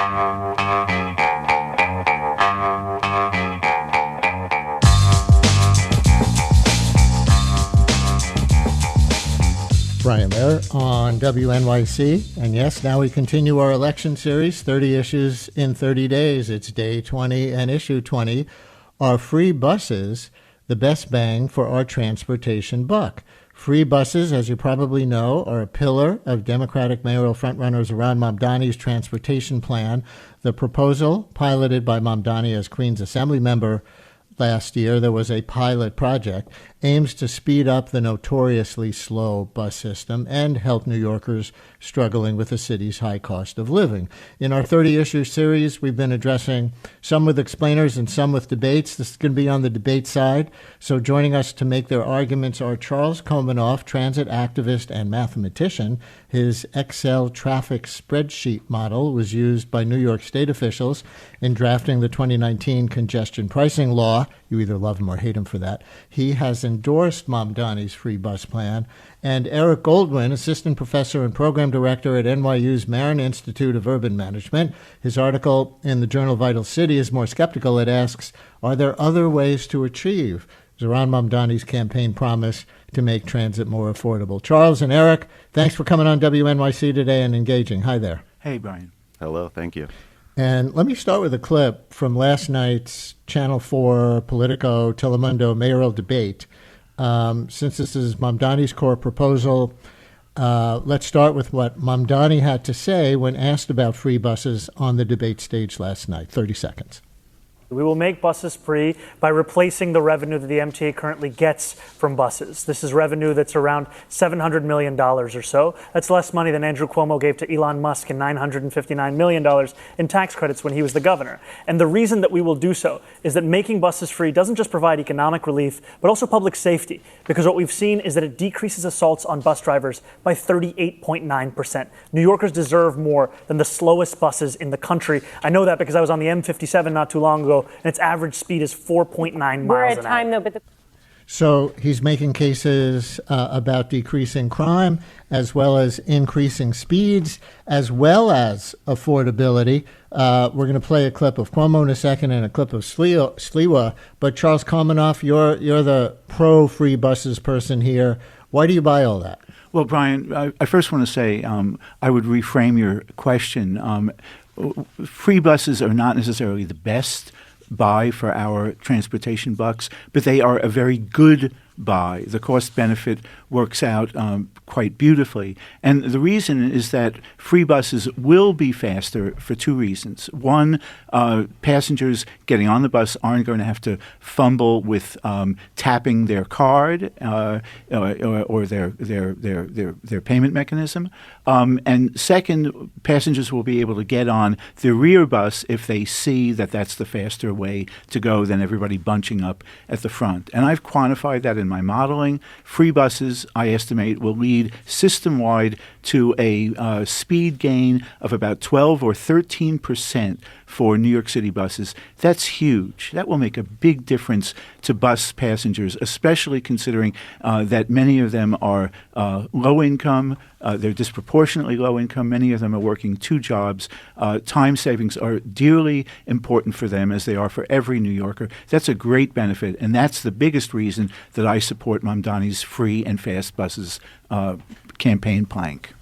Brian there on WNYC. And yes, now we continue our election series, 30 issues in 30 days. It's day 20 and issue 20. Are free buses the best bang for our transportation buck? Free buses, as you probably know, are a pillar of Democratic mayoral frontrunner Zohran Mamdani's transportation plan. The proposal, piloted by Mamdani as Queens Assembly member last year, there was a pilot project, aims to speed up the notoriously slow bus system and help New Yorkers struggling with the city's high cost of living. In our 30-issue series, we've been addressing some with explainers and some with debates. This is going to be on the debate side. So joining us to make their arguments are Charles Komanoff, transit activist and mathematician. His Excel traffic spreadsheet model was used by New York State officials in drafting the 2019 congestion pricing law. You either love him or hate him for that. He has endorsed Mamdani's free bus plan. And Eric Goldwyn, assistant professor and program director at NYU's Marron Institute of Urban Management. His article in the journal Vital City is more skeptical. It asks, are there other ways to achieve Zohran Mamdani's campaign promise to make transit more affordable? Charles and Eric, thanks for coming on WNYC today and engaging. Hi there. Hey, Brian. Hello, thank you. And let me start with a clip from last night's Channel 4 Politico Telemundo mayoral debate. Since this is Mamdani's core proposal, let's start with what Mamdani had to say when asked about free buses on the debate stage last night. 30 seconds. We will make buses free by replacing the revenue that the MTA currently gets from buses. This is revenue that's around $700 million or so. That's less money than Andrew Cuomo gave to Elon Musk in $959 million in tax credits when he was the governor. And the reason that we will do so is that making buses free doesn't just provide economic relief, but also public safety. Because what we've seen is that it decreases assaults on bus drivers by 38.9%. New Yorkers deserve more than the slowest buses in the country. I know that because I was on the M57 not too long ago, and its average speed is 4.9 miles an hour. We're at time, though, but So he's making cases about decreasing crime, as well as increasing speeds, as well as affordability. We're going to play a clip of Cuomo in a second and a clip of Sliwa. But Charles Komanoff, you're the pro-free buses person here. Why do you buy all that? Well, Brian, I first want to say I would reframe your question. Free buses are not necessarily the best buy for our transportation bucks, but they are a very good buy. The cost benefit works out quite beautifully. And the reason is that free buses will be faster for two reasons. One, passengers getting on the bus aren't going to have to fumble with tapping their card or their payment mechanism. And second, passengers will be able to get on the rear bus if they see that that's the faster way to go than everybody bunching up at the front. And I've quantified that in my modeling. Free buses, I estimate, will lead system-wide to a speed gain of about 12 or 13% for New York City buses. That's huge. That will make a big difference to bus passengers, especially considering that many of them are low income. They're disproportionately low income. Many of them are working two jobs. Time savings are dearly important for them, as they are for every New Yorker. That's a great benefit, and that's the biggest reason that I support Mamdani's free and fast buses campaign plank.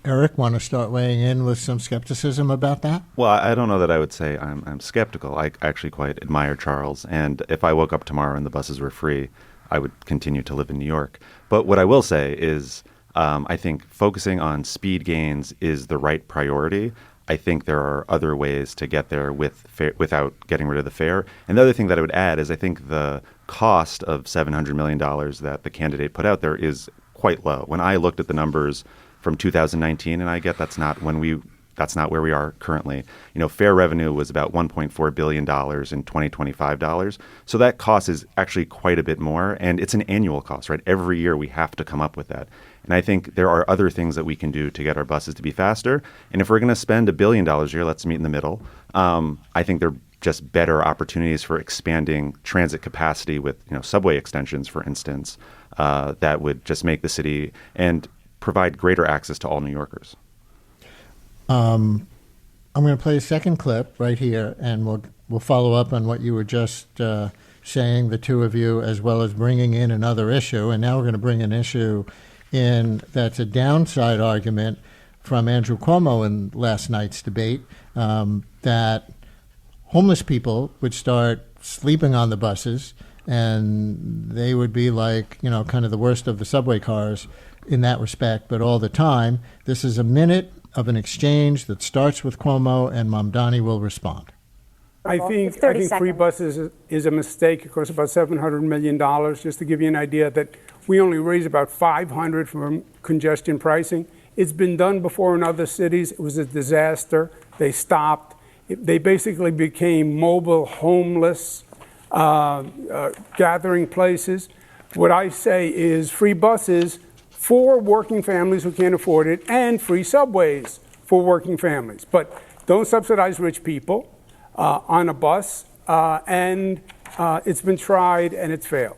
Eric, want to start weighing in with some skepticism about that? Well, I don't know that I would say I'm skeptical. I actually quite admire Charles. And if I woke up tomorrow and the buses were free, I would continue to live in New York. But what I will say is I think focusing on speed gains is the right priority. I think there are other ways to get there without getting rid of the fare. And the other thing that I would add is I think the cost of $700 million that the candidate put out there is quite low. When I looked at the numbers from 2019, and I get that's not where we are currently. You know, fare revenue was about $1.4 billion in 2025 dollars. So that cost is actually quite a bit more, and it's an annual cost, right? Every year we have to come up with that. And I think there are other things that we can do to get our buses to be faster. And if we're going to spend $1 billion a year, let's meet in the middle. I think there are just better opportunities for expanding transit capacity with, subway extensions, for instance, that would just make the city and provide greater access to all New Yorkers. I'm going to play a second clip right here, and we'll follow up on what you were just saying, the two of you, as well as bringing in another issue. And now we're going to bring an issue in that's a downside argument from Andrew Cuomo in last night's debate, that homeless people would start sleeping on the buses, and they would be like, kind of the worst of the subway cars in that respect, but all the time. This is a minute of an exchange that starts with Cuomo, and Mamdani will respond. I think free buses is a mistake. It costs about $700 million. Just to give you an idea, that we only raise about $500 from congestion pricing. It's been done before in other cities. It was a disaster. They stopped. They basically became mobile homeless gathering places. What I say is free buses for working families who can't afford it, and free subways for working families. But don't subsidize rich people on a bus, and it's been tried and it's failed.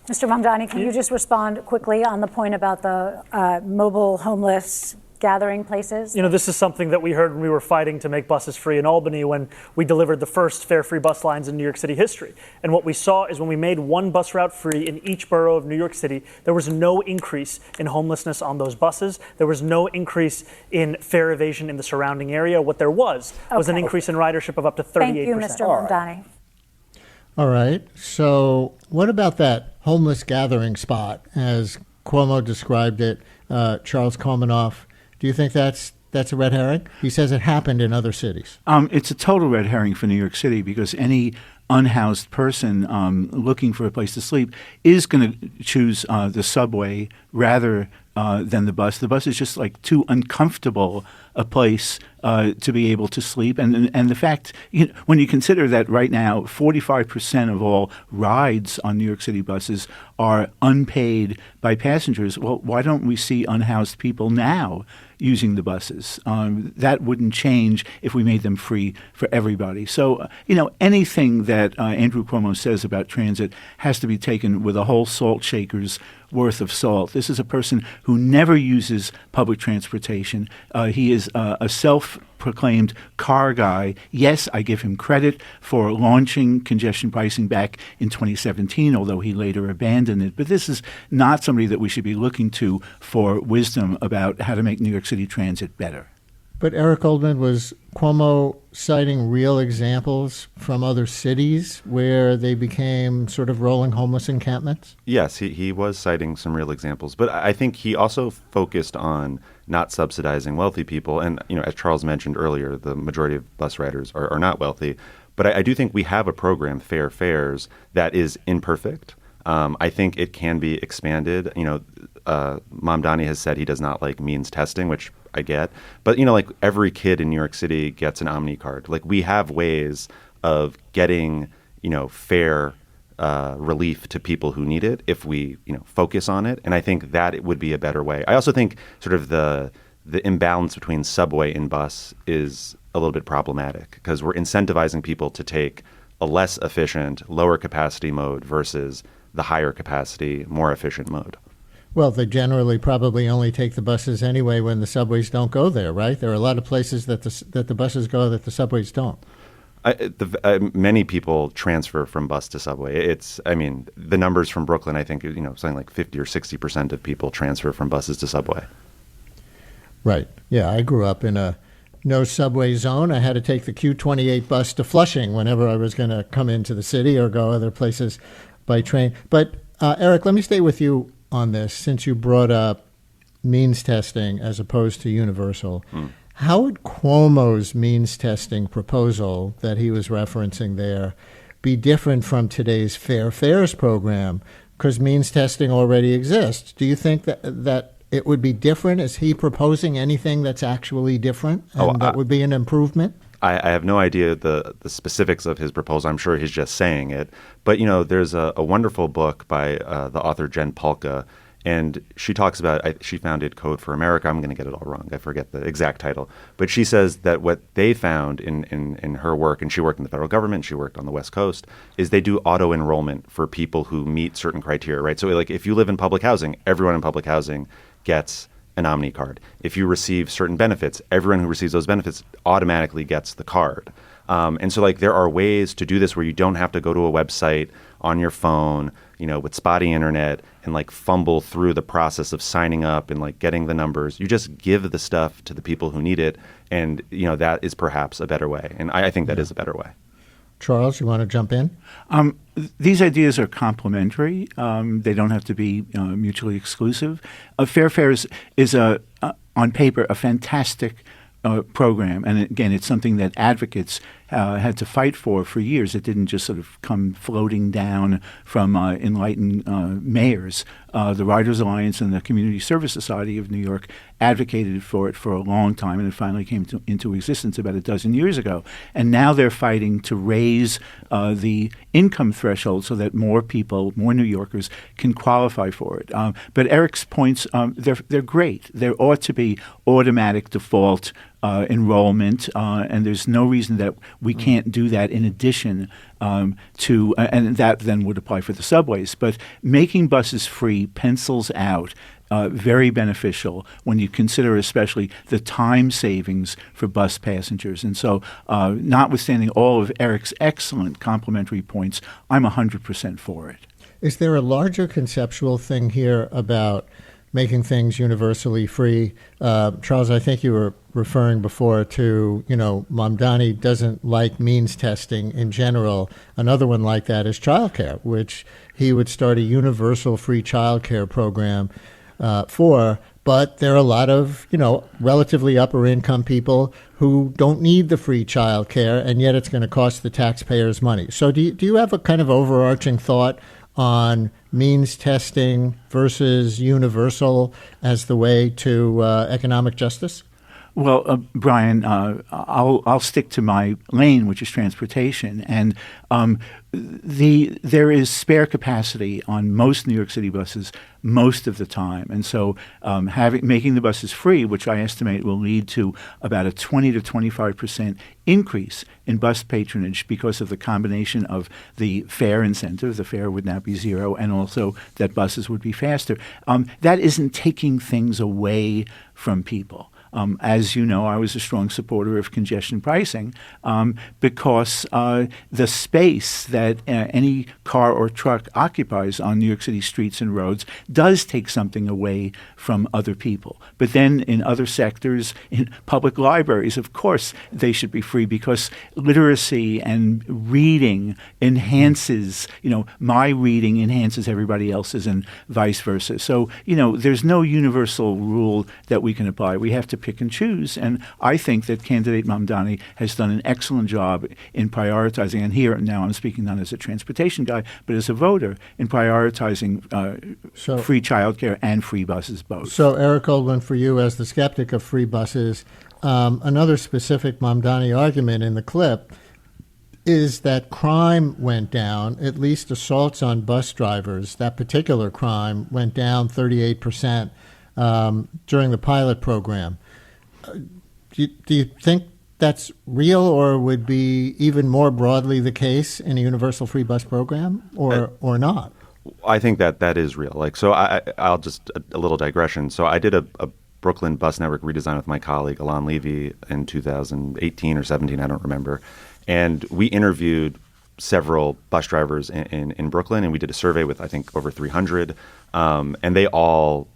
Mr. Mamdani, can you just respond quickly on the point about the mobile homeless gathering places? This is something that we heard when we were fighting to make buses free in Albany, when we delivered the first fare-free bus lines in New York City history. And what we saw is when we made one bus route free in each borough of New York City, there was no increase in homelessness on those buses. There was no increase in fare evasion in the surrounding area. What there was an increase in ridership of up to 38%. Thank you, Mr. Mamdani. All right. So what about that homeless gathering spot, as Cuomo described it, Charles Komanoff? Do you think that's a red herring? He says it happened in other cities. It's a total red herring for New York City, because any unhoused person looking for a place to sleep is going to choose the subway rather than the bus. The bus is just like too uncomfortable a place to be able to sleep. And the fact, when you consider that right now 45% of all rides on New York City buses are unpaid by passengers, well, why don't we see unhoused people now using the buses? That wouldn't change if we made them free for everybody. So, anything that Andrew Cuomo says about transit has to be taken with a whole salt shaker's worth of salt. This is a person who never uses public transportation. He is a self-proclaimed car guy. Yes, I give him credit for launching congestion pricing back in 2017, although he later abandoned it. But this is not somebody that we should be looking to for wisdom about how to make New York City transit better. But Eric Goldwyn, was Cuomo citing real examples from other cities where they became sort of rolling homeless encampments? Yes, he was citing some real examples. But I think he also focused on not subsidizing wealthy people. And, as Charles mentioned earlier, the majority of bus riders are not wealthy. But I do think we have a program, Fair Fares, that is imperfect. I think it can be expanded. Mamdani has said he does not like means testing, which I get. But, every kid in New York City gets an Omni card. We have ways of getting, fair relief to people who need it if we, focus on it. And I think that it would be a better way. I also think sort of the imbalance between subway and bus is a little bit problematic, because we're incentivizing people to take a less efficient, lower capacity mode versus the higher capacity, more efficient mode. Well, they generally probably only take the buses anyway when the subways don't go there, right? There are a lot of places that the buses go that the subways don't. Many people transfer from bus to subway. The numbers from Brooklyn, I think, something like 50 or 60% of people transfer from buses to subway. Right. Yeah, I grew up in a no subway zone. I had to take the Q28 bus to Flushing whenever I was going to come into the city or go other places by train. But Eric, let me stay with you on this, since you brought up means testing as opposed to universal. How would Cuomo's means testing proposal that he was referencing there be different from today's Fair Fares program? Because means testing already exists. Do you think that it would be different? Is he proposing anything that's actually different and that would be an improvement? I have no idea the specifics of his proposal. I'm sure he's just saying it. But, there's a wonderful book by the author Jen Pahlka, and she talks about, she founded Code for America. I'm going to get it all wrong. I forget the exact title. But she says that what they found in her work, and she worked in the federal government, she worked on the West Coast, is they do auto-enrollment for people who meet certain criteria, right? So, if you live in public housing, everyone in public housing gets an Omni card. If you receive certain benefits, everyone who receives those benefits automatically gets the card. And so like there are ways to do this where you don't have to go to a website on your phone, with spotty internet and like fumble through the process of signing up and like getting the numbers. You just give the stuff to the people who need it. And, that is perhaps a better way. And I think that is a better way. Charles, you want to jump in? These ideas are complementary. They don't have to be mutually exclusive. Fair Fares is on paper, a fantastic program. And again, it's something that advocates had to fight for years. It didn't just sort of come floating down from enlightened mayors. The Riders Alliance and the Community Service Society of New York advocated for it for a long time, and it finally came into existence about a dozen years ago. And now they're fighting to raise the income threshold so that more people, more New Yorkers, can qualify for it. But Eric's points, they're great. There ought to be automatic default enrollment, and there's no reason that we can't do that in addition to, and that then would apply for the subways. But making buses free pencils out very beneficial when you consider especially the time savings for bus passengers. And so notwithstanding all of Eric's excellent complimentary points, I'm 100% for it. Is there a larger conceptual thing here about making things universally free? Charles, I think you were referring before to, Mamdani doesn't like means testing in general. Another one like that is childcare, which he would start a universal free childcare program for. But there are a lot of, relatively upper income people who don't need the free childcare, and yet it's going to cost the taxpayers money. So do you have a kind of overarching thought on means testing versus universal as the way to economic justice? Well, Brian, I'll stick to my lane, which is transportation, and there is spare capacity on most New York City buses most of the time, and so making the buses free, which I estimate will lead to about a 20 to 25% increase in bus patronage because of the combination of the fare incentive. The fare would now be zero, and also that buses would be faster. That isn't taking things away from people. As you know, I was a strong supporter of congestion pricing because the space that any car or truck occupies on New York City streets and roads does take something away from other people. But then in other sectors, in public libraries, of course, they should be free because literacy and reading enhances, my reading enhances everybody else's and vice versa. So, there's no universal rule that we can apply. We have to pick and choose. And I think that candidate Mamdani has done an excellent job in prioritizing, and here now I'm speaking not as a transportation guy, but as a voter, in prioritizing free childcare and free buses both. So Eric Goldwyn, for you as the skeptic of free buses, another specific Mamdani argument in the clip is that crime went down, at least assaults on bus drivers. That particular crime went down 38% during the pilot program. Do you think that's real, or would be even more broadly the case in a universal free bus program, or not? I think that is real. So I'll just a little digression. So I did a Brooklyn bus network redesign with my colleague Alon Levy in 2018 or 17, I don't remember. And we interviewed several bus drivers in Brooklyn, and we did a survey with, I think, over 300. And they all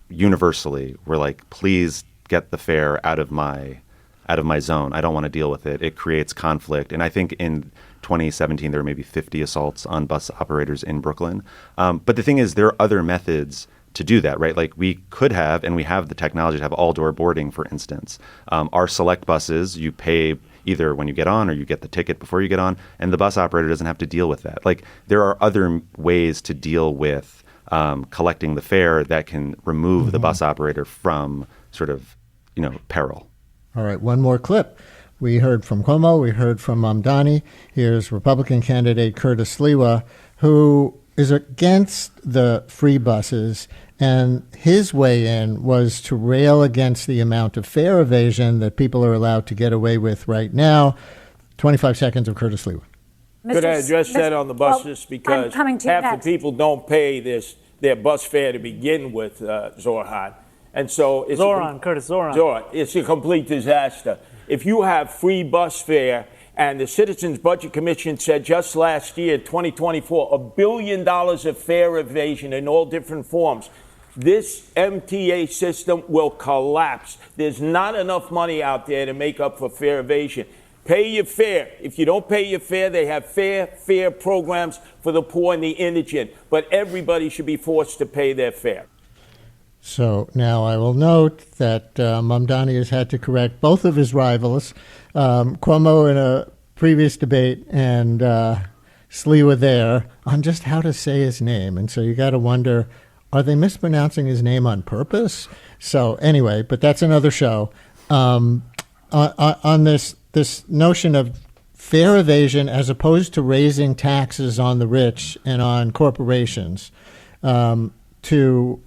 universally were like, please get the fare out of my zone. I don't want to deal with it. It creates conflict. And I think in 2017, there were maybe 50 assaults on bus operators in Brooklyn. But the thing is, there are other methods to do that, right? Like we could have, and we have the technology to have all-door boarding, for instance. Our select buses, you pay either when you get on or you get the ticket before you get on, and the bus operator doesn't have to deal with that. Like there are other ways to deal with collecting the fare that can remove the bus operator from sort of, peril. All right, one more clip. We heard from Cuomo, we heard from Mamdani. Here's Republican candidate Curtis Sliwa, who is against the free buses, and his way in was to rail against the amount of fare evasion that people are allowed to get away with right now. 25 seconds of Curtis Sliwa. Could I address that on the buses? Because half the people don't pay their bus fare to begin with, Zohran. And so it's Zohran. It's a complete disaster. If you have free bus fare, and the Citizens Budget Commission said just last year, 2024, $1 billion of fare evasion in all different forms. This MTA system will collapse. There's not enough money out there to make up for fare evasion. Pay your fare. If you don't pay your fare, they have fare programs for the poor and the indigent. But everybody should be forced to pay their fare. So now I will note that Mamdani has had to correct both of his rivals, Cuomo in a previous debate and Sliwa there, on just how to say his name. And so you got to wonder, are they mispronouncing his name on purpose? So anyway, but that's another show. On this notion of fare evasion as opposed to raising taxes on the rich and on corporations to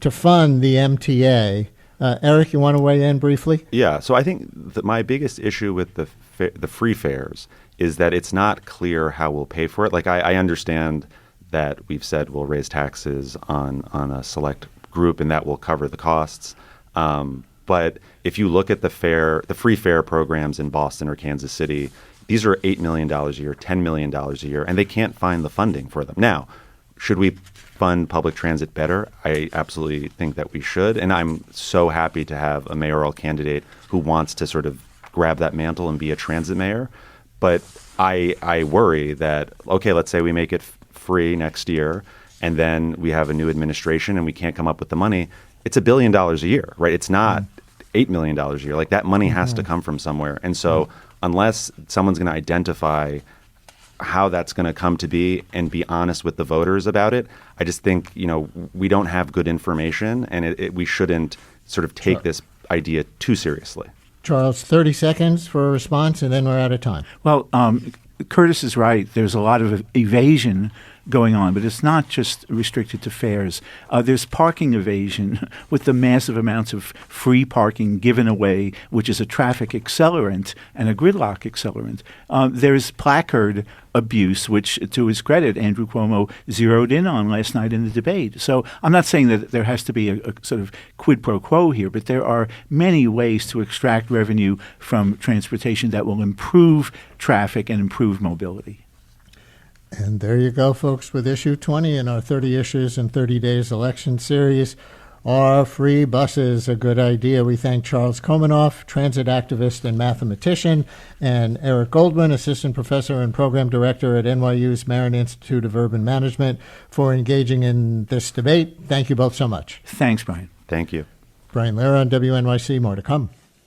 fund the MTA. Eric, you want to weigh in briefly? Yeah. So I think that my biggest issue with the free fares is that it's not clear how we'll pay for it. Like I understand that we've said we'll raise taxes on a select group and that will cover the costs. But if you look at the free fare programs in Boston or Kansas City, these are $8 million a year, $10 million a year, and they can't find the funding for them. Now, should we fund public transit better? I absolutely think that we should. And I'm so happy to have a mayoral candidate who wants to sort of grab that mantle and be a transit mayor. But I worry that, okay, let's say we make it free next year and then we have a new administration and we can't come up with the money. It's $1 billion a year, right? It's not $8 million a year. Like that money has to come from somewhere. And so unless someone's going to identify how that's going to come to be and be honest with the voters about it, I just think, we don't have good information and we shouldn't sort of take this idea too seriously. Charles, 30 seconds for a response and then we're out of time. Well, Curtis is right. There's a lot of evasion going on, but it's not just restricted to fares. There's parking evasion with the massive amounts of free parking given away, which is a traffic accelerant and a gridlock accelerant. There's placard abuse, which, to his credit, Andrew Cuomo zeroed in on last night in the debate. So I'm not saying that there has to be a sort of quid pro quo here, but there are many ways to extract revenue from transportation that will improve traffic and improve mobility. And there you go, folks, with issue 20 in our 30 Issues in 30 Days election series. Are free buses a good idea? We thank Charles Komanoff, transit activist and mathematician, and Eric Goldwyn, assistant professor and program director at NYU's Marron Institute of Urban Management, for engaging in this debate. Thank you both so much. Thanks, Brian. Thank you. Brian Lehrer on WNYC. More to come.